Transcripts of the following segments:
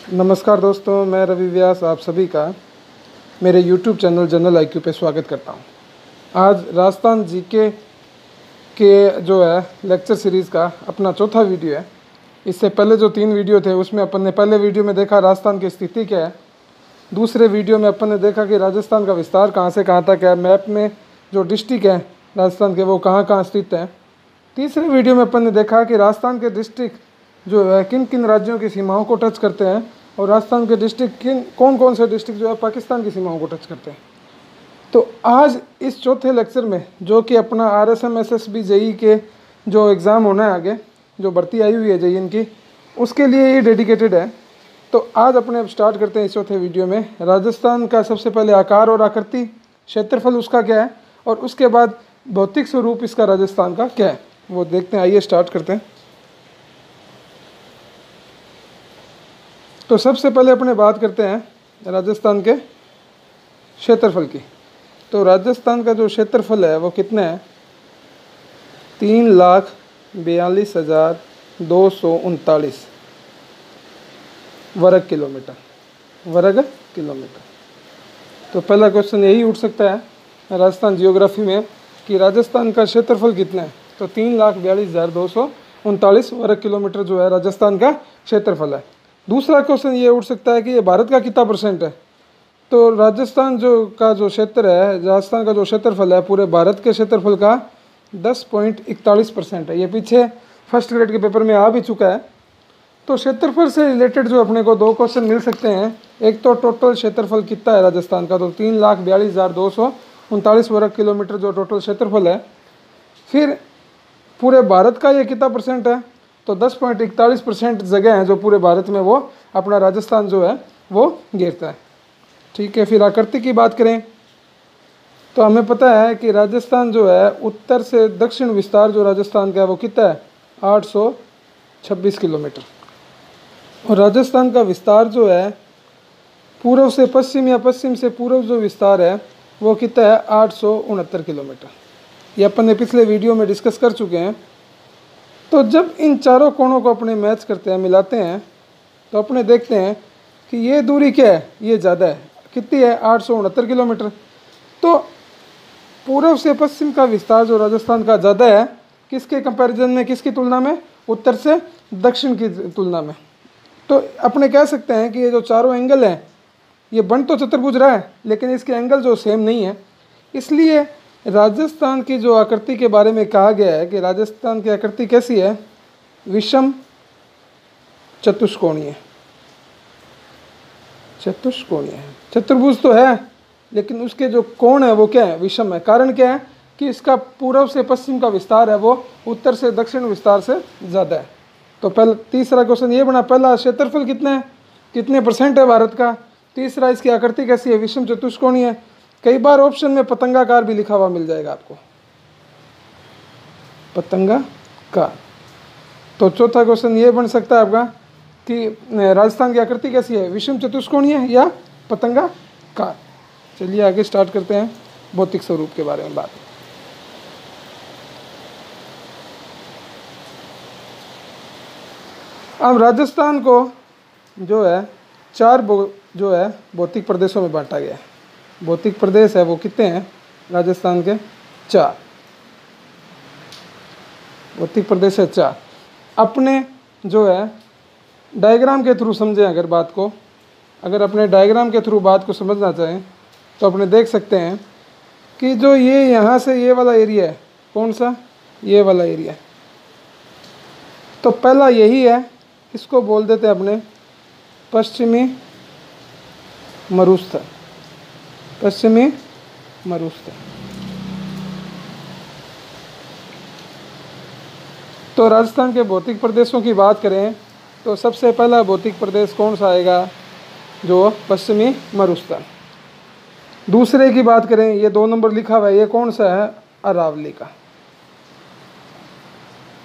नमस्कार दोस्तों, मैं रवि व्यास आप सभी का मेरे YouTube चैनल जनरल IQ पे स्वागत करता हूँ। आज राजस्थान जीके के जो है लेक्चर सीरीज़ का अपना चौथा वीडियो है। इससे पहले जो 3 वीडियो थे उसमें अपन ने पहले वीडियो में देखा राजस्थान की स्थिति क्या है, दूसरे वीडियो में अपन ने देखा कि राजस्थान का विस्तार कहाँ से कहाँ तक है, मैप में जो डिस्ट्रिक्ट हैं राजस्थान के वो कहाँ कहाँ स्थित हैं। तीसरे वीडियो में अपन ने देखा कि राजस्थान के डिस्ट्रिक्ट जो है किन किन राज्यों की सीमाओं को टच करते हैं और राजस्थान के डिस्ट्रिक्ट कौन कौन से डिस्ट्रिक्ट जो है पाकिस्तान की सीमाओं को टच करते हैं। तो आज इस चौथे लेक्चर में जो कि अपना RSM SSB JEE के जो एग्ज़ाम होना है आगे, जो भर्ती आई हुई है JEE इनकी, उसके लिए ये डेडिकेटेड है। तो आज अपने अब स्टार्ट करते हैं इस चौथे वीडियो में। राजस्थान का सबसे पहले आकार और आकृति, क्षेत्रफल उसका क्या है, और उसके बाद भौतिक स्वरूप इसका राजस्थान का क्या है वो देखते हैं। आइए स्टार्ट करते हैं। तो सबसे पहले अपने बात करते हैं राजस्थान के क्षेत्रफल की। तो राजस्थान का जो क्षेत्रफल है वो कितना है, 3,42,239 वर्ग किलोमीटर। तो पहला क्वेश्चन यही उठ सकता है राजस्थान जियोग्राफी में कि राजस्थान का क्षेत्रफल कितना है। तो 3,42,239 वर्ग किलोमीटर जो है राजस्थान का क्षेत्रफल है। दूसरा क्वेश्चन ये उठ सकता है कि ये भारत का कितना परसेंट है। तो राजस्थान जो क्षेत्र है, राजस्थान का जो क्षेत्रफल है पूरे भारत के क्षेत्रफल का 10.41% है। ये पीछे फर्स्ट ग्रेड के पेपर में आ भी चुका है। तो क्षेत्रफल से रिलेटेड जो अपने को 2 क्वेश्चन मिल सकते हैं। एक तो टोटल क्षेत्रफल कितना है राजस्थान का, तो 3,42,239 वर्ग किलोमीटर जो टोटल क्षेत्रफल है। फिर पूरे भारत का ये कितना परसेंट है, तो 10.41% जगह है जो पूरे भारत में वो अपना राजस्थान जो है वो घेरता है। ठीक है, फिर आकृति की बात करें तो हमें पता है कि राजस्थान जो है उत्तर से दक्षिण विस्तार जो राजस्थान का है वो कितना है, 826 किलोमीटर। और राजस्थान का विस्तार जो है पूर्व से पश्चिम या पश्चिम से पूर्व जो विस्तार है वो कितना है, 869 किलोमीटर। ये अपन ने पिछले वीडियो में डिस्कस कर चुके हैं। तो जब इन चारों कोणों को अपने मैच करते हैं, मिलाते हैं, तो अपने देखते हैं कि ये दूरी क्या है, ये ज़्यादा है। कितनी है, 869 किलोमीटर। तो पूर्व से पश्चिम का विस्तार जो राजस्थान का ज़्यादा है, किसके कंपैरिजन में, किसकी तुलना में, उत्तर से दक्षिण की तुलना में। तो अपने कह सकते हैं कि ये जो चारों एंगल हैं, ये बन तो चतुर्भुज रहा है लेकिन इसके एंगल जो सेम नहीं है। इसलिए राजस्थान की जो आकृति के बारे में कहा गया है कि राजस्थान की आकृति कैसी है, विषम चतुष्कोणीय। चतुर्भुज तो है लेकिन उसके जो कोण है वो क्या है, विषम है। कारण क्या है कि इसका पूर्व से पश्चिम का विस्तार है वो उत्तर से दक्षिण विस्तार से ज़्यादा है। तो पहला तीसरा क्वेश्चन ये बना, पहला क्षेत्रफल कितना है, कितने परसेंट है भारत का। तीसरा इसकी आकृति कैसी है, विषम चतुष्कोणीय है। कई बार ऑप्शन में पतंगाकार भी लिखा हुआ मिल जाएगा आपको, पतंगाकार। तो चौथा क्वेश्चन ये बन सकता है आपका कि राजस्थान की आकृति कैसी है, विषम चतुष्कोणीय या पतंगाकार। चलिए आगे स्टार्ट करते हैं भौतिक स्वरूप के बारे में बात। अब राजस्थान को जो है 4 जो है भौतिक प्रदेशों में बांटा गया है। भौतिक प्रदेश है वो कितने हैं राजस्थान के, 4 भौतिक प्रदेश है 4। अपने जो है डायग्राम के थ्रू समझें अगर बात को, अगर अपने डायग्राम के थ्रू बात को समझना चाहें तो अपने देख सकते हैं कि जो ये यहाँ से ये वाला एरिया है, कौन सा, ये वाला एरिया। तो पहला यही है, इसको बोल देते हैं अपने पश्चिमी मरुस्थल। पश्चिमी मरुस्थल। तो राजस्थान के भौतिक प्रदेशों की बात करें तो सबसे पहला भौतिक प्रदेश कौन सा आएगा, जो पश्चिमी मरुस्थल। दूसरे की बात करें, ये 2 नंबर लिखा हुआ है, ये कौन सा है, अरावली का।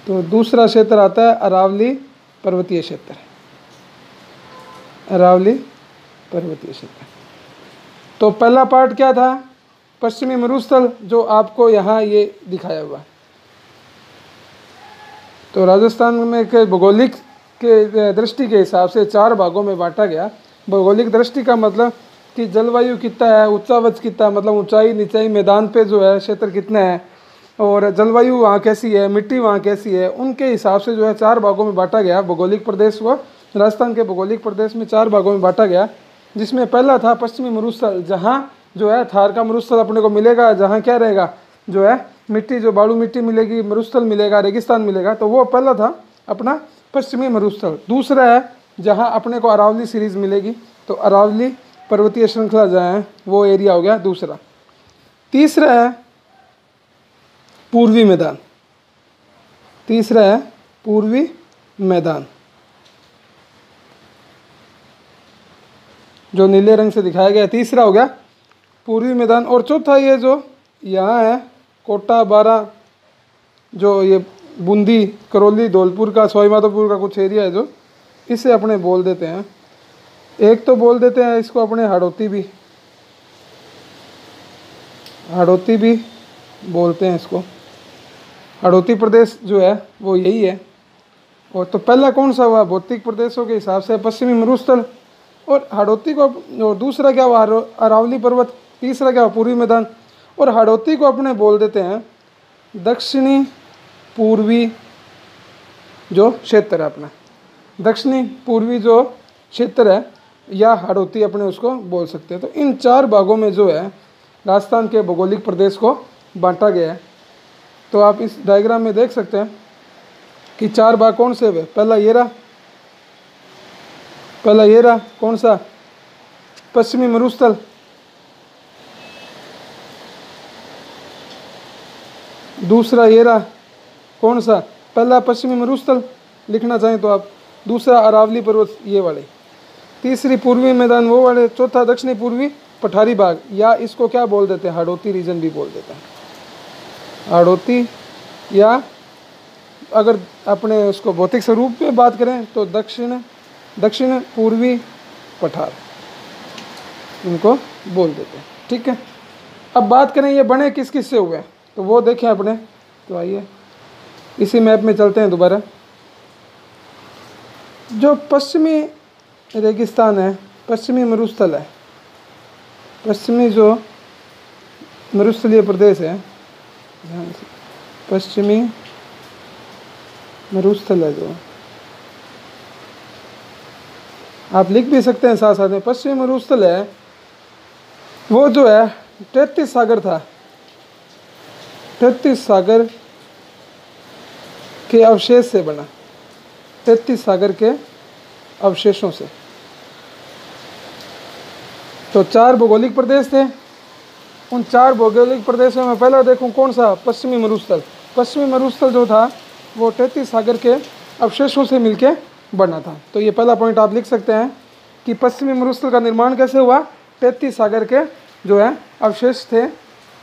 तो दूसरा क्षेत्र आता है अरावली पर्वतीय क्षेत्र। अरावली पर्वतीय क्षेत्र। तो पहला पार्ट क्या था, पश्चिमी मरुस्थल, जो आपको यहाँ ये दिखाया हुआ है। तो राजस्थान में के भौगोलिक के दृष्टि के हिसाब से 4 भागों में बांटा गया। भौगोलिक दृष्टि का मतलब कि जलवायु कितना है, ऊंचावच कितना, मतलब ऊंचाई नीचाई मैदान पे जो है क्षेत्र कितना है, और जलवायु वहाँ कैसी है, मिट्टी वहाँ कैसी है, उनके हिसाब से जो है 4 भागों में बांटा गया। भौगोलिक प्रदेश को राजस्थान के भौगोलिक प्रदेश में 4 भागों में बांटा गया, जिसमें पहला था पश्चिमी मरुस्थल, जहाँ जो है थार का मरुस्थल अपने को मिलेगा, जहाँ क्या रहेगा जो है मिट्टी, जो बालू मिट्टी मिलेगी, मरुस्थल मिलेगा, रेगिस्तान मिलेगा, तो वो पहला था अपना पश्चिमी मरुस्थल। दूसरा है जहाँ अपने को अरावली सीरीज मिलेगी, तो अरावली पर्वतीय श्रृंखला जहाँ है वो एरिया हो गया दूसरा। तीसरा है पूर्वी मैदान, तीसरा है पूर्वी मैदान जो नीले रंग से दिखाया गया, तीसरा हो गया पूर्वी मैदान। और चौथा ये जो यहाँ है कोटा, बारा, जो ये बूंदी, करौली, धौलपुर का, सवाई माधोपुर का कुछ एरिया है जो इसे अपने बोल देते हैं। एक तो बोल देते हैं इसको अपने हाड़ौती भी, हाड़ौती भी बोलते हैं इसको। हाड़ौती प्रदेश जो है वो यही है। और तो पहला कौन सा हुआ भौतिक प्रदेशों के हिसाब से पश्चिमी मरुस्थल, और हाड़ौती को, और दूसरा क्या हुआ अरावली पर्वत, तीसरा क्या हुआ पूर्वी मैदान। और हाड़ौती को अपने बोल देते हैं दक्षिणी पूर्वी जो क्षेत्र है अपना, दक्षिणी पूर्वी जो क्षेत्र है, या हाड़ौती अपने उसको बोल सकते हैं। तो इन 4 भागों में जो है राजस्थान के भौगोलिक प्रदेश को बांटा गया है। तो आप इस डायग्राम में देख सकते हैं कि 4 भाग कौन से हुए। पहला ये रहा, पहला ये रहा कौन सा पश्चिमी मरुस्थल, दूसरा ये रहा कौन सा पहला पश्चिमी मरुस्थल लिखना चाहें तो आप, दूसरा अरावली पर्वत ये वाले, तीसरी पूर्वी मैदान वो वाले, चौथा दक्षिणी पूर्वी पठारी भाग, या इसको क्या बोल देते हैं हाड़ौती रीजन भी बोल देते हैं, हाड़ौती, या अगर अपने उसको भौतिक स्वरूप में बात करें तो दक्षिण पूर्वी पठार, इनको बोल देते हैं। ठीक है, अब बात करें ये बने किस किस से हुए, तो वो देखें अपने। तो आइए इसी मैप में चलते हैं दोबारा। जो पश्चिमी रेगिस्तान है, पश्चिमी मरुस्थल है, पश्चिमी जो मरुस्थलीय प्रदेश है, ध्यान से, पश्चिमी मरुस्थल है जो, आप लिख भी सकते हैं साथ साथ में, पश्चिमी मरुस्थल है वो जो है 33 सागर था, 33 सागर के अवशेष से बना, 33 सागर के अवशेषों से। तो 4 भौगोलिक प्रदेश थे, उन 4 भौगोलिक प्रदेशों में पहला देखूं कौन सा पश्चिमी मरुस्थल। पश्चिमी मरुस्थल जो था वो 33 सागर के अवशेषों से मिलके बना था। तो ये पहला पॉइंट आप लिख सकते हैं कि पश्चिमी मरुस्थल का निर्माण कैसे हुआ, 33 सागर के जो है अवशेष थे,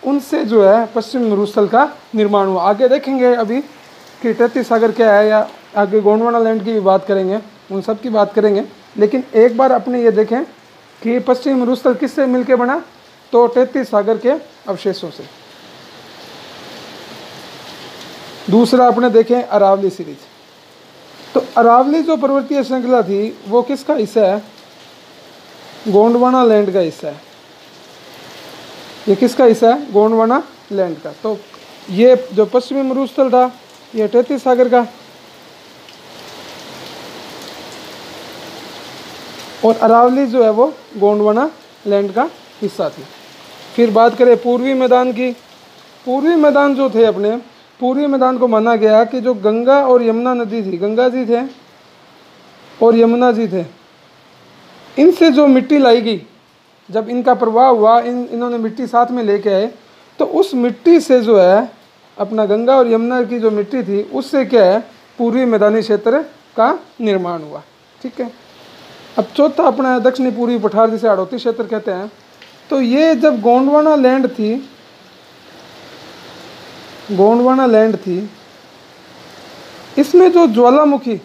उनसे जो है पश्चिमी मरुस्थल का निर्माण हुआ। आगे देखेंगे अभी कि 33 सागर क्या है, या आगे गोंडवाना लैंड की भी बात करेंगे, उन सब की बात करेंगे। लेकिन एक बार अपने ये देखें कि पश्चिमी मरुस्थल किससे मिलके बना, तो 33 सागर के अवशेषों से। दूसरा अपने देखें अरावली सीरीज। तो अरावली जो पर्वतीय श्रृंखला थी वो किसका हिस्सा है, गोंडवाना लैंड का हिस्सा है। ये किसका हिस्सा है, गोंडवाना लैंड का। तो ये जो पश्चिमी मरुस्थल था ये 33 सागर का, और अरावली जो है वो गोंडवाना लैंड का हिस्सा थी। फिर बात करें पूर्वी मैदान की। पूर्वी मैदान जो थे अपने, पूर्वी मैदान को माना गया कि जो गंगा और यमुना नदी थी, गंगा जी थे और यमुना जी थे, इनसे जो मिट्टी लाई गई, जब इनका प्रवाह हुआ, इन्होंने मिट्टी साथ में लेके आए, तो उस मिट्टी से जो है अपना गंगा और यमुना की जो मिट्टी थी उससे क्या है पूर्वी मैदानी क्षेत्र का निर्माण हुआ। ठीक है, अब चौथा अपना दक्षिणी पूर्वी पठार जिसे हाड़ौती क्षेत्र कहते हैं। तो ये जब गोंडवाना लैंड थी, गोंडवाना लैंड थी, इसमें जो ज्वालामुखी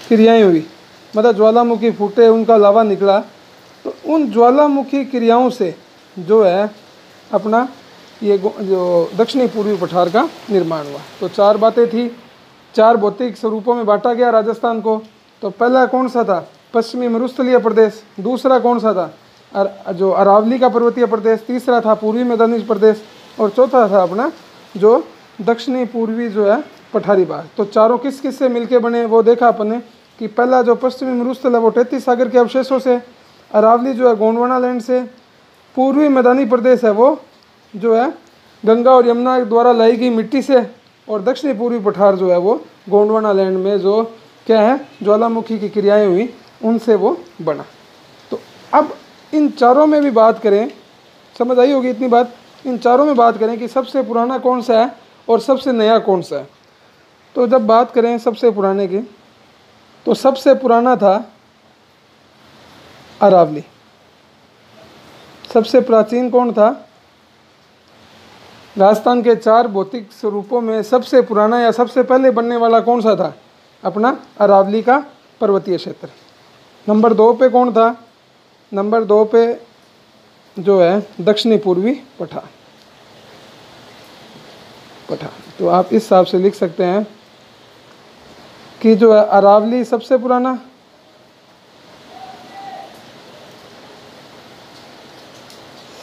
क्रियाएं हुई, मतलब ज्वालामुखी फूटे, उनका लावा निकला, तो उन ज्वालामुखी क्रियाओं से जो है अपना ये जो दक्षिणी पूर्वी पठार का निर्माण हुआ। तो 4 बातें थी, 4 भौतिक स्वरूपों में बांटा गया राजस्थान को। तो पहला कौन सा था? पश्चिमी मरुस्थलीय प्रदेश। दूसरा कौन सा था? जो अरावली का पर्वतीय प्रदेश। तीसरा था पूर्वी मैदानी प्रदेश। और चौथा था अपना जो दक्षिणी पूर्वी जो है पठारी भाग। तो चारों किस किस से मिलके बने वो देखा अपन ने कि पहला जो पश्चिमी मरुस्थल है वो 33 सागर के अवशेषों से, अरावली जो है गोंडवाना लैंड से, पूर्वी मैदानी प्रदेश है वो जो है गंगा और यमुना द्वारा लाई गई मिट्टी से, और दक्षिणी पूर्वी पठार जो है वो गोंडवाना लैंड में जो क्या है ज्वालामुखी की क्रियाएं हुई उनसे वो बना। तो अब इन चारों में भी बात करें, समझ आई होगी इतनी बात, इन चारों में बात करें कि सबसे पुराना कौन सा है और सबसे नया कौन सा है। तो जब बात करें सबसे पुराने की, तो सबसे पुराना था अरावली। सबसे प्राचीन कौन था? राजस्थान के 4 भौतिक स्वरूपों में सबसे पुराना या सबसे पहले बनने वाला कौन सा था? अपना अरावली का पर्वतीय क्षेत्र। नंबर 2 पे कौन था? नंबर 2 पे जो है दक्षिणी पूर्वी पठार। तो आप इस हिसाब से लिख सकते हैं कि जो है अरावली सबसे पुराना,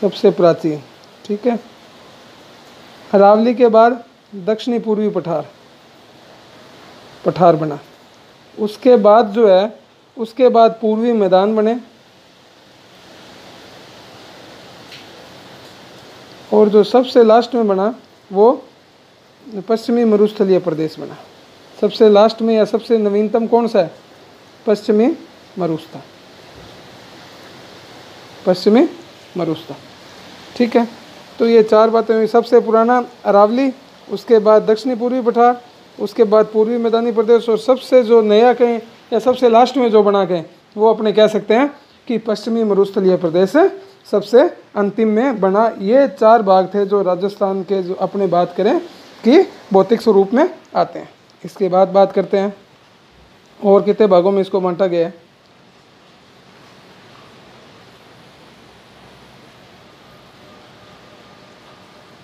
सबसे प्राचीन, ठीक है। अरावली के बाद दक्षिणी पूर्वी पठार बना। उसके बाद जो है उसके बाद पूर्वी मैदान बने, और जो सबसे लास्ट में बना वो पश्चिमी मरुस्थलीय प्रदेश बना। सबसे लास्ट में या सबसे नवीनतम कौन सा है? पश्चिमी मरुस्थल, पश्चिमी मरुस्थल, ठीक है। तो ये 4 बातें हुई। सबसे पुराना अरावली, उसके बाद दक्षिणी पूर्वी पठार, उसके बाद पूर्वी मैदानी प्रदेश, और सबसे जो नया कहें या सबसे लास्ट में जो बना कहें वो अपने कह सकते हैं कि पश्चिमी मरुस्थलीय प्रदेश सबसे अंतिम में बना। ये 4 भाग थे जो राजस्थान के जो अपने बात करें कि भौतिक स्वरूप में आते हैं। इसके बाद बात करते हैं और कितने भागों में इसको बांटा गया है।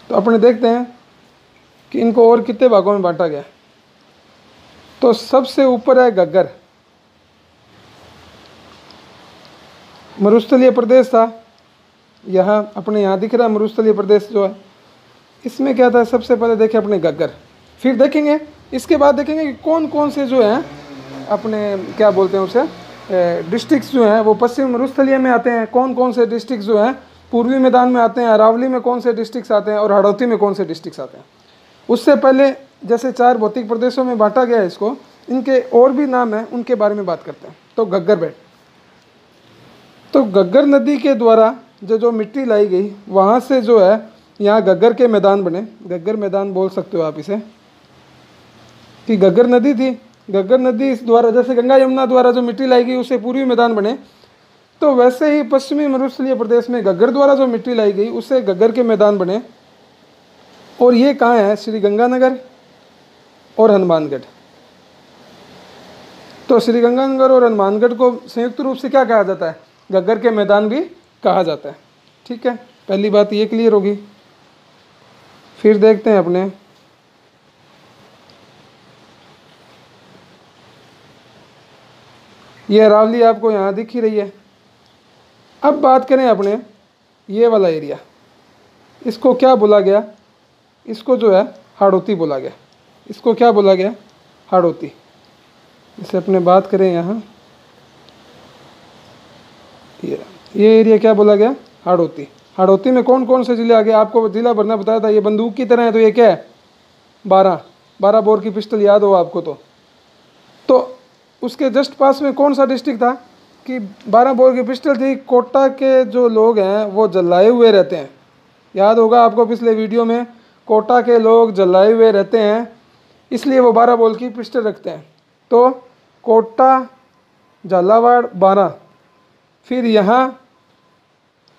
तो अपने देखते हैं कि इनको और कितने भागों में बांटा गया। तो सबसे ऊपर है घग्गर, मरुस्थलीय प्रदेश था। यहाँ अपने यहाँ दिख रहा है मरुस्थलीय प्रदेश जो है, इसमें क्या था? सबसे पहले देखें अपने घग्गर, फिर देखेंगे इसके बाद देखेंगे कि कौन कौन से जो हैं अपने क्या बोलते हैं उसे डिस्ट्रिक्ट्स जो हैं वो पश्चिम मरुस्थलीय में आते हैं, कौन कौन से डिस्ट्रिक्ट जो हैं पूर्वी मैदान में आते हैं, अरावली में कौन से डिस्ट्रिक्ट्स आते हैं, और हाड़ौती में कौन से डिस्ट्रिक्ट्स आते हैं। उससे पहले जैसे 4 भौतिक प्रदेशों में बांटा गया है इसको, इनके और भी नाम हैं, उनके बारे में बात करते हैं। तो घग्गर बेल्ट, तो घग्गर नदी के द्वारा जो मिट्टी लाई गई वहाँ से जो है यहाँ घग्गर के मैदान बने। घग्गर मैदान बोल सकते हो आप इसे, कि घग्गर नदी थी, घग्गर नदी इस द्वारा जैसे गंगा यमुना द्वारा जो मिट्टी लाई गई उससे पूर्वी मैदान बने, तो वैसे ही पश्चिमी मरुस्थलीय प्रदेश में घग्गर द्वारा जो मिट्टी लाई गई उससे घग्गर के मैदान बने। और ये कहाँ है? श्री गंगानगर और हनुमानगढ़। तो श्री गंगानगर और हनुमानगढ़ को संयुक्त रूप से क्या कहा जाता है? घग्गर के मैदान भी कहा जाता है, ठीक है। पहली बात ये क्लियर होगी। फिर देखते हैं अपने ये अरावली आपको यहाँ दिख ही रही है। अब बात करें अपने ये वाला एरिया, इसको क्या बोला गया? इसको जो है हाड़ौती बोला गया। इसको क्या बोला गया? हाड़ौती। जैसे अपने बात करें यहाँ ये एरिया क्या बोला गया? हाड़ौती। हाड़ौती में कौन कौन से जिले आ गए? आपको जिला भरना बताया था। ये बंदूक की तरह है, तो ये क्या है? 12 बोर की पिस्टल, याद हो आपको तो उसके जस्ट पास में कौन सा डिस्ट्रिक्ट था कि 12 बोर की पिस्टल थी? कोटा के जो लोग हैं वो जलाए हुए रहते हैं, याद होगा आपको पिछले वीडियो में। कोटा के लोग जलाए हुए रहते हैं, इसलिए वो 12 बोर की पिस्टल रखते हैं। तो कोटा, झालावाड़ 12, फिर यहाँ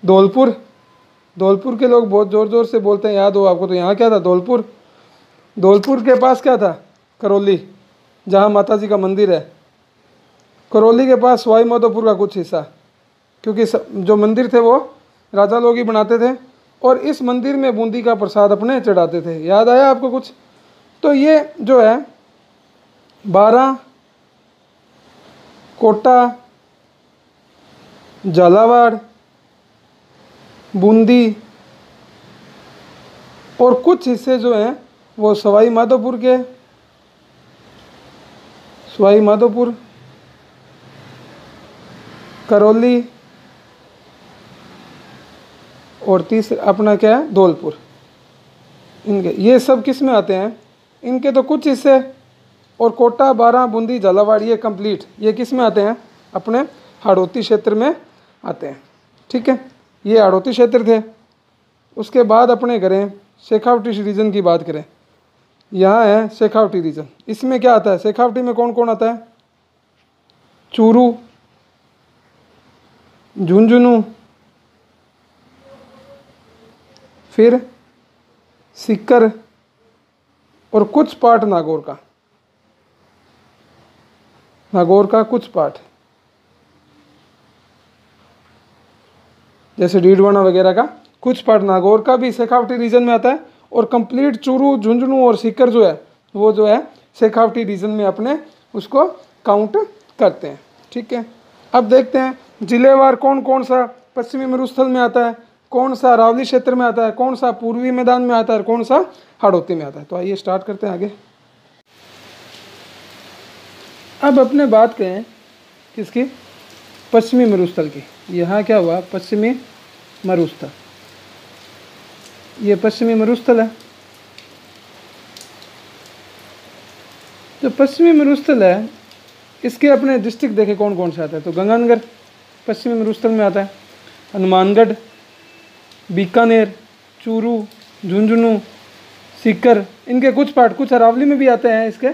धौलपुर के लोग बहुत ज़ोर ज़ोर से बोलते हैं, याद हो आपको। तो यहाँ क्या था? धौलपुर के पास क्या था? करौली, जहाँ माता जी का मंदिर है। करौली के पास सवाई माधोपुर का कुछ हिस्सा, क्योंकि जो मंदिर थे वो राजा लोग ही बनाते थे, और इस मंदिर में बूंदी का प्रसाद अपने चढ़ाते थे। याद आया आपको कुछ? तो ये जो है बारां, कोटा, झालावाड़, बूंदी और कुछ हिस्से जो हैं वो सवाई माधोपुर के, सवाई माधोपुर, करौली और तीसरा अपना क्या है धौलपुर। इनके ये सब किस में आते हैं, इनके तो कुछ हिस्से, और कोटा, बारां, बूंदी, झालावाड़ ये कंप्लीट ये किस में आते हैं, अपने हाड़ौती क्षेत्र में आते हैं। ठीक है, ये हाड़ौती क्षेत्र थे। उसके बाद अपने करें शेखावटी रीजन की बात करें, यहाँ है शेखावटी रीजन। इसमें क्या आता है, शेखावटी में कौन कौन आता है, चूरू, झुंझुनू, फिर सीकर और कुछ पार्ट नागौर का, नागौर का कुछ पार्ट जैसे डीडवाना वगैरह का कुछ पार्ट नागौर का भी शेखावटी रीजन में आता है। और कंप्लीट चूरू, झुंझुनू और सीकर जो है वो जो है शेखावटी रीजन में अपने उसको काउंट करते हैं। ठीक है, अब देखते हैं जिलेवार कौन कौन सा पश्चिमी मरुस्थल में आता है, कौन सा अरावली क्षेत्र में आता है, कौन सा पूर्वी मैदान में आता है और कौन सा हाड़ौती में आता है। तो आइए स्टार्ट करते हैं आगे। अब अपने बात करें किसकी, पश्चिमी मरुस्थल की। यहाँ क्या हुआ, पश्चिमी मरुस्थल, ये पश्चिमी मरुस्थल है। जो पश्चिमी मरुस्थल है इसके अपने डिस्ट्रिक्ट देखे कौन कौन से आता है, तो गंगानगर पश्चिमी मरुस्थल में आता है, हनुमानगढ़, बीकानेर, चूरू, झुंझुनू, सीकर, इनके कुछ पार्ट, कुछ अरावली में भी आते हैं इसके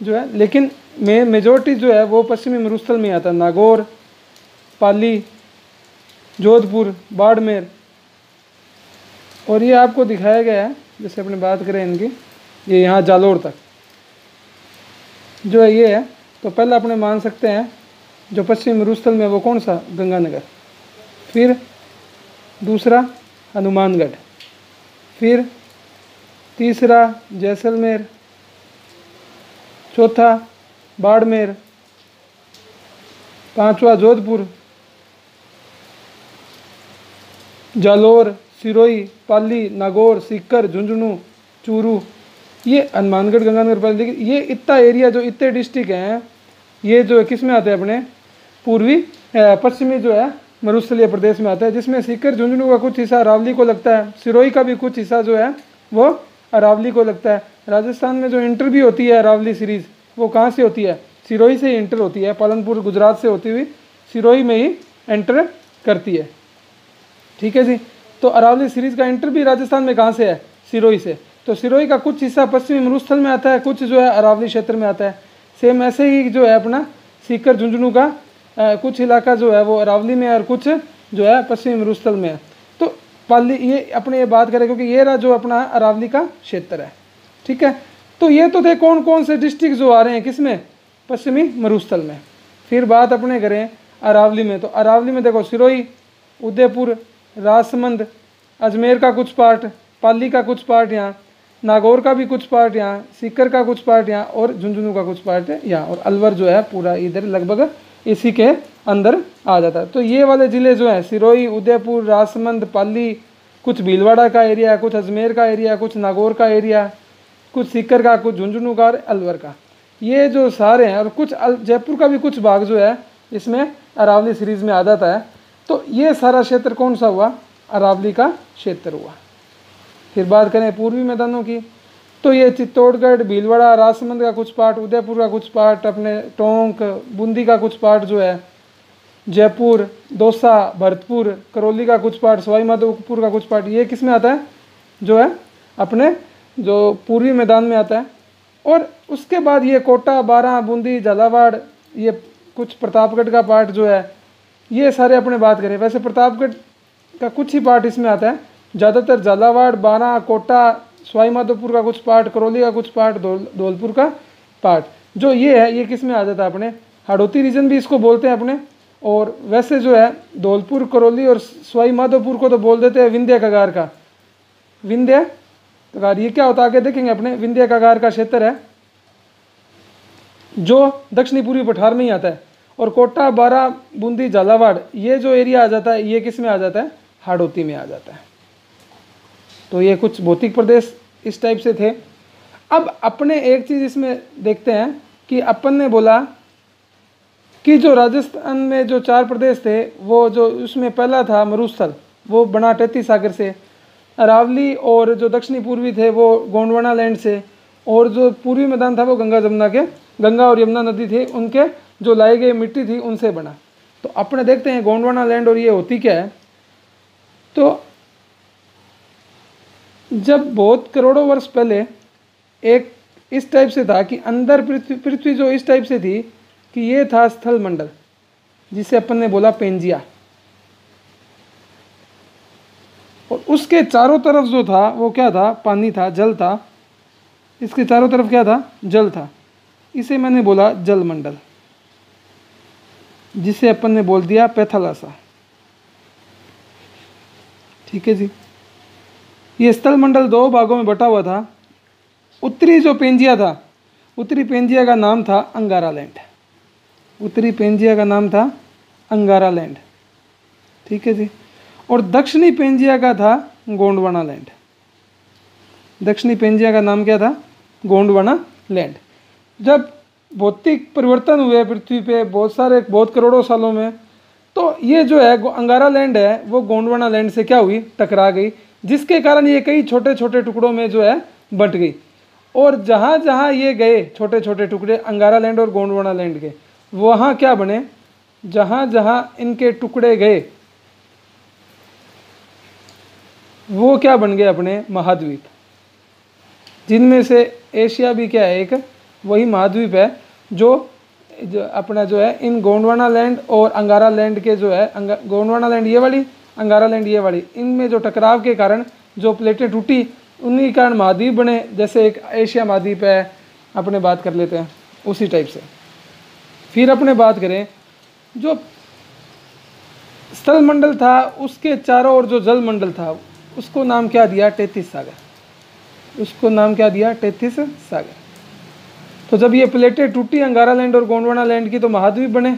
जो है, लेकिन मेजॉरिटी जो है वो पश्चिमी मरुस्थल में आता है। नागौर, पाली, जोधपुर, बाड़मेर, और ये आपको दिखाया गया है जैसे अपने बात करें इनकी, ये यहाँ जालोर तक जो है ये है। तो पहला अपने मान सकते हैं जो पश्चिमी मरुस्थल में वो कौन सा, गंगानगर, फिर दूसरा हनुमानगढ़, फिर तीसरा जैसलमेर, चौथा बाड़मेर, पांचवा जोधपुर, जालोर, सिरोही, पाली, नागौर, सीकर, झुंझुनू, चूरू, ये हनुमानगढ़, गंगानगर, पाली। लेकिन ये इतना एरिया जो इतने डिस्ट्रिक्ट हैं ये जो है किस में आते हैं, अपने पूर्वी पश्चिमी जो है मरुस्थलीय प्रदेश में आता है, जिसमें सीकर, झुंझुनू का कुछ हिस्सा अरावली को लगता है, सिरोही का भी कुछ हिस्सा जो है वो अरावली को लगता है। राजस्थान में जो इंटर भी होती है अरावली सीरीज़ वो कहाँ से होती है, सिरोही से ही इंटर होती है, पालनपुर गुजरात से होती हुई सिरोही में ही एंटर करती है। ठीक है जी, तो अरावली सीरीज़ का इंटर भी राजस्थान में कहाँ से है, सिरोही से। तो सिरोही का कुछ हिस्सा पश्चिमी मरुस्थल में आता है, कुछ जो है अरावली क्षेत्र में आता है। सेम ऐसे ही जो है अपना सीकर, झुंझुनू का कुछ इलाका जो है वो अरावली में है और कुछ जो है पश्चिमी मरुस्थल में है। तो पाली ये अपने ये बात करें क्योंकि ये रहा जो अपना अरावली का क्षेत्र है। ठीक है, तो ये तो थे कौन कौन से डिस्ट्रिक्ट जो आ रहे हैं किसमें, पश्चिमी मरुस्थल में। फिर बात अपने करें अरावली में, तो अरावली में देखो सिरोही, उदयपुर, राजसमंद, अजमेर का कुछ पार्ट, पाली का कुछ पार्ट यहाँ, नागौर का भी कुछ पार्ट यहाँ, सीकर का कुछ पार्ट यहाँ और झुंझुनू का कुछ पार्ट है यहाँ, और अलवर जो है पूरा इधर लगभग इसी के अंदर आ जाता है। तो ये वाले ज़िले जो हैं सिरोही, उदयपुर, राजसमंद, पाली, कुछ भीलवाड़ा का एरिया, कुछ अजमेर का एरिया, कुछ नागौर का एरिया, कुछ सीकर का, कुछ झुंझुनू का और अलवर का, ये जो सारे हैं, और कुछ जयपुर का भी कुछ भाग जो है इसमें अरावली सीरीज़ में आ जाता है। तो ये सारा क्षेत्र कौन सा हुआ, अरावली का क्षेत्र हुआ। फिर बात करें पूर्वी मैदानों की, तो ये चित्तौड़गढ़, भीलवाड़ा, राजसमंद का कुछ पार्ट, उदयपुर का कुछ पार्ट, अपने टोंक, बूंदी का कुछ पार्ट जो है, जयपुर, दौसा, भरतपुर, करौली का कुछ पार्ट, सवाई माधोपुर का कुछ पार्ट, ये किस में आता है, जो है अपने जो पूर्वी मैदान में आता है। और उसके बाद ये कोटा, बारां, बूंदी, झालावाड़, ये कुछ प्रतापगढ़ का पार्ट जो है, ये सारे अपने बात करें। वैसे प्रतापगढ़ का कुछ ही पार्ट इसमें आता है, ज़्यादातर झालावाड़, बारां, कोटा, सवाई माधोपुर का कुछ पार्ट, करौली का कुछ पार्ट, धौलपुर का पार्ट जो ये है, ये किस में आ जाता है, अपने हाड़ौती रीजन भी इसको बोलते हैं अपने। और वैसे जो है धौलपुर, करौली और सवाई माधोपुर को तो बोल देते हैं विंध्य कगार का, विंध्य कगार। ये क्या होता है आगे देखेंगे अपने, विंध्य कगार का क्षेत्र है जो दक्षिणी पूर्वी पठार में ही आता है, और कोटा, बारा, बूंदी, झालावाड़ ये जो एरिया आ जाता है ये किस में आ जाता है, हाड़ौती में आ जाता है। तो ये कुछ भौतिक प्रदेश इस टाइप से थे। अब अपने एक चीज़ इसमें देखते हैं कि अपन ने बोला कि जो राजस्थान में जो 4 प्रदेश थे, वो जो उसमें पहला था मरुस्थल, वो बना टेती सागर से, अरावली और जो दक्षिणी पूर्वी थे वो गोंडवाना लैंड से, और जो पूर्वी मैदान था वो गंगा और यमुना नदी थे उनके जो लाई गई मिट्टी थी उनसे बना। तो अपने देखते हैं गोंडवाना लैंड और ये होती क्या है। तो जब बहुत करोड़ों वर्ष पहले एक इस टाइप से था कि अंदर पृथ्वी जो इस टाइप से थी कि ये था स्थल मंडल, जिसे अपन ने बोला पेंजिया, और उसके चारों तरफ जो था वो क्या था, पानी था, जल था। इसके चारों तरफ क्या था, जल था। इसे मैंने बोला जल मंडल, जिसे अपन ने बोल दिया पैथालासा। ठीक है जी। ये स्थल मंडल 2 भागों में बटा हुआ था। उत्तरी जो पेंजिया था, उत्तरी पेंजिया का नाम था अंगारा लैंड। उत्तरी पेंजिया का नाम था अंगारा लैंड। ठीक है जी। और दक्षिणी पेंजिया का था गोंडवाना लैंड। दक्षिणी पेंजिया का नाम क्या था, गोंडवाना लैंड। जब भौतिक परिवर्तन हुए पृथ्वी पे बहुत करोड़ों सालों में, तो ये जो है अंगारा लैंड है वो गोंडवाना लैंड से क्या हुई, टकरा गई, जिसके कारण ये कई छोटे छोटे टुकड़ों में जो है बंट गई। और जहाँ जहाँ ये गए छोटे छोटे टुकड़े अंगारा लैंड और गोंडवाना लैंड के, वहाँ क्या बने, जहाँ जहाँ इनके टुकड़े गए वो क्या बन गए, अपने महाद्वीप, जिनमें से एशिया भी क्या है, एक वही महाद्वीप है जो अपना जो है इन गोंडवाना लैंड और अंगारा लैंड के जो है, गोंडवाना लैंड ये वाली, अंगारा लैंड ये वाली, इनमें जो टकराव के कारण जो प्लेटें टूटी उन्हीं कारण महाद्वीप बने। जैसे एक एशिया महाद्वीप है, अपने बात कर लेते हैं उसी टाइप से। फिर अपने बात करें जो स्थल मंडल था उसके चारों ओर जो जल मंडल था उसको नाम क्या दिया, टेथिस सागर। उसको नाम क्या दिया, टेथिस सागर। तो जब ये प्लेटें टूटी अंगारा लैंड और गोंडवाना लैंड की, तो महाद्वीप बने।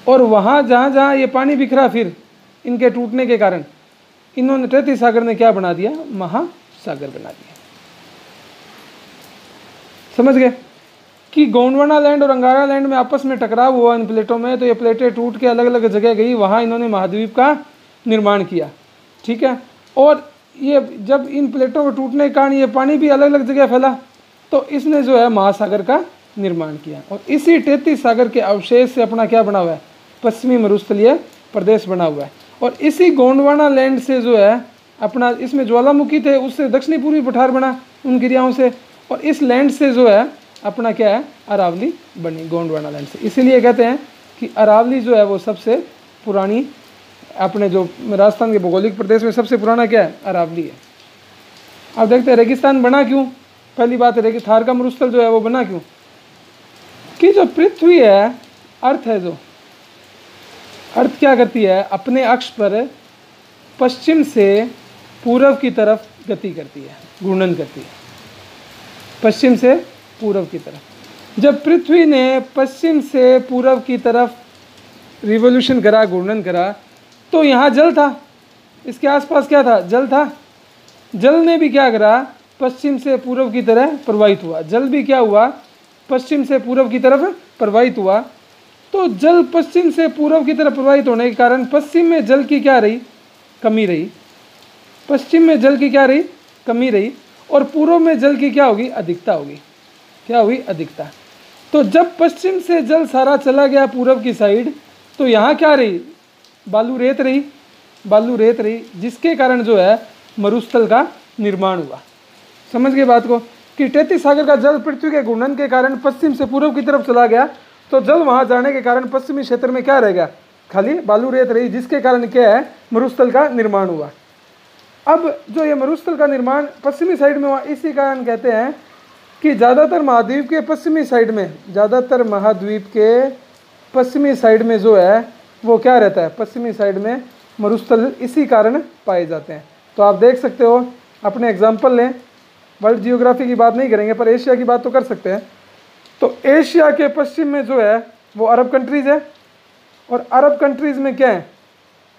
और वहाँ जहाँ जहाँ ये पानी बिखरा फिर इनके टूटने के कारण, इन्होंने टेथिस सागर ने क्या बना दिया, महासागर बना दिया। समझ गए कि गोंडवाना लैंड और अंगारा लैंड में आपस में टकराव हुआ इन प्लेटों में, तो ये प्लेटें टूट के अलग अलग जगह गई, वहाँ इन्होंने महाद्वीप का निर्माण किया। ठीक है। और ये जब इन प्लेटों के टूटने के कारण ये पानी भी अलग अलग जगह फैला, तो इसने जो है महासागर का निर्माण किया। और इसी टेथिस सागर के अवशेष से अपना क्या बना हुआ है, पश्चिमी मरुस्थलीय प्रदेश बना हुआ है। और इसी गोंडवाना लैंड से जो है अपना, इसमें ज्वालामुखी थे, उससे दक्षिणी पूर्वी पठार बना उन क्रियाओं से, और इस लैंड से जो है अपना क्या है, अरावली बनी गोंडवाना लैंड से। इसीलिए कहते हैं कि अरावली जो है वो सबसे पुरानी, अपने जो राजस्थान के भौगोलिक प्रदेश में सबसे पुराना क्या है, अरावली है। अब देखते हैं रेगिस्तान बना क्यों। पहली बात है थार का मरुस्थल जो है वो बना क्यों, कि जो पृथ्वी है, अर्थ है, जो अर्थ क्या करती है, अपने अक्ष पर पश्चिम से पूर्व की तरफ गति करती है, घूर्णन करती है, पश्चिम से पूर्व की तरफ। जब पृथ्वी ने पश्चिम से पूर्व की तरफ रिवोल्यूशन करा, घूर्णन करा, तो यहाँ जल था, इसके आसपास क्या था, जल था। जल ने भी क्या करा, पश्चिम से पूर्व की तरह प्रवाहित हुआ। जल भी क्या हुआ, पश्चिम से पूर्व की तरफ प्रवाहित हुआ। तो जल पश्चिम से पूर्व की तरफ प्रवाहित होने के कारण पश्चिम में जल की क्या रही, कमी रही। पश्चिम में जल की क्या रही, कमी रही, और पूर्व में जल की क्या होगी, अधिकता होगी। क्या हुई, अधिकता। तो जब पश्चिम से जल सारा चला गया पूर्व की साइड, तो यहाँ क्या रही, बालू रेत रही, बालू रेत रही, जिसके कारण जो है मरुस्थल का निर्माण हुआ। समझ गए बात को, कि टेथिस सागर का जल पृथ्वी के घूर्णन के कारण पश्चिम से पूर्व की तरफ चला गया, तो जल वहाँ जाने के कारण पश्चिमी क्षेत्र में क्या रह गया, खाली बालू रेत रही, जिसके कारण क्या है, मरुस्थल का निर्माण हुआ। अब जो ये मरुस्थल का निर्माण पश्चिमी साइड में हुआ, इसी कारण कहते हैं कि ज़्यादातर महाद्वीप के पश्चिमी साइड में, ज़्यादातर महाद्वीप के पश्चिमी साइड में जो है वो क्या रहता है, पश्चिमी साइड में मरुस्थल इसी कारण पाए जाते हैं। तो आप देख सकते हो, अपने एग्जाम्पल लें, वर्ल्ड जियोग्राफी की बात नहीं करेंगे पर एशिया की बात तो कर सकते हैं। तो एशिया के पश्चिम में जो है वो अरब कंट्रीज़ है, और अरब कंट्रीज़ में क्या है,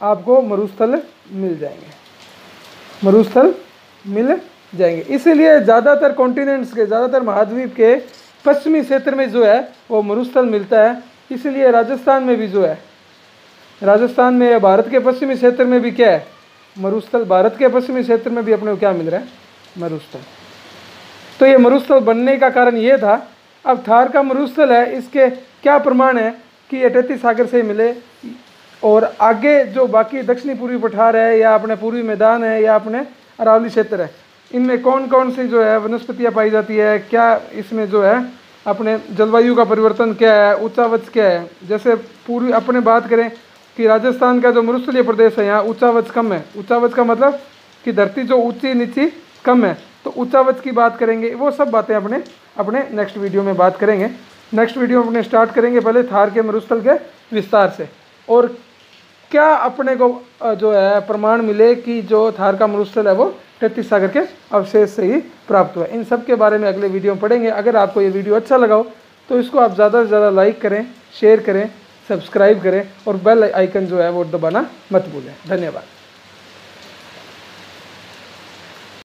आपको मरुस्थल मिल जाएंगे, मरुस्थल मिल जाएंगे। इसीलिए ज़्यादातर कॉन्टिनेंट्स के, ज़्यादातर महाद्वीप के पश्चिमी क्षेत्र में जो है वो मरुस्थल मिलता है। इसीलिए राजस्थान में भी जो है, राजस्थान में भारत के पश्चिमी क्षेत्र में भी क्या है, मरुस्थल। भारत के पश्चिमी क्षेत्र में भी अपने को क्या मिल रहा है, मरुस्थल। तो ये मरुस्थल बनने का कारण ये था। अब थार का मरुस्थल है, इसके क्या प्रमाण है कि ये तैतीस सागर से मिले, और आगे जो बाकी दक्षिणी पूर्वी पठार है, या अपने पूर्वी मैदान है, या अपने अरावली क्षेत्र है, इनमें कौन कौन सी जो है वनस्पतियाँ पाई जाती है, क्या इसमें जो है अपने जलवायु का परिवर्तन क्या है, ऊंचावच क्या है। जैसे पूर्वी अपने बात करें कि राजस्थान का जो मरुस्थलीय प्रदेश है, यहाँ ऊंचावच कम है। ऊंचावच का मतलब कि धरती जो ऊंची नीची कम है, तो ऊंचावच की बात करेंगे। वो सब बातें अपने नेक्स्ट वीडियो में बात करेंगे। नेक्स्ट वीडियो में अपने स्टार्ट करेंगे पहले थार के मरुस्थल के विस्तार से, और क्या अपने को जो है प्रमाण मिले कि जो थार का मरुस्थल है वो तैतीस सागर के अवशेष से ही प्राप्त हुआ। इन सब के बारे में अगले वीडियो में पढ़ेंगे। अगर आपको ये वीडियो अच्छा लगा हो तो इसको आप ज़्यादा से ज़्यादा लाइक करें, शेयर करें, सब्सक्राइब करें, और बेल आइकन जो है वो दबाना मत भूलें। धन्यवाद।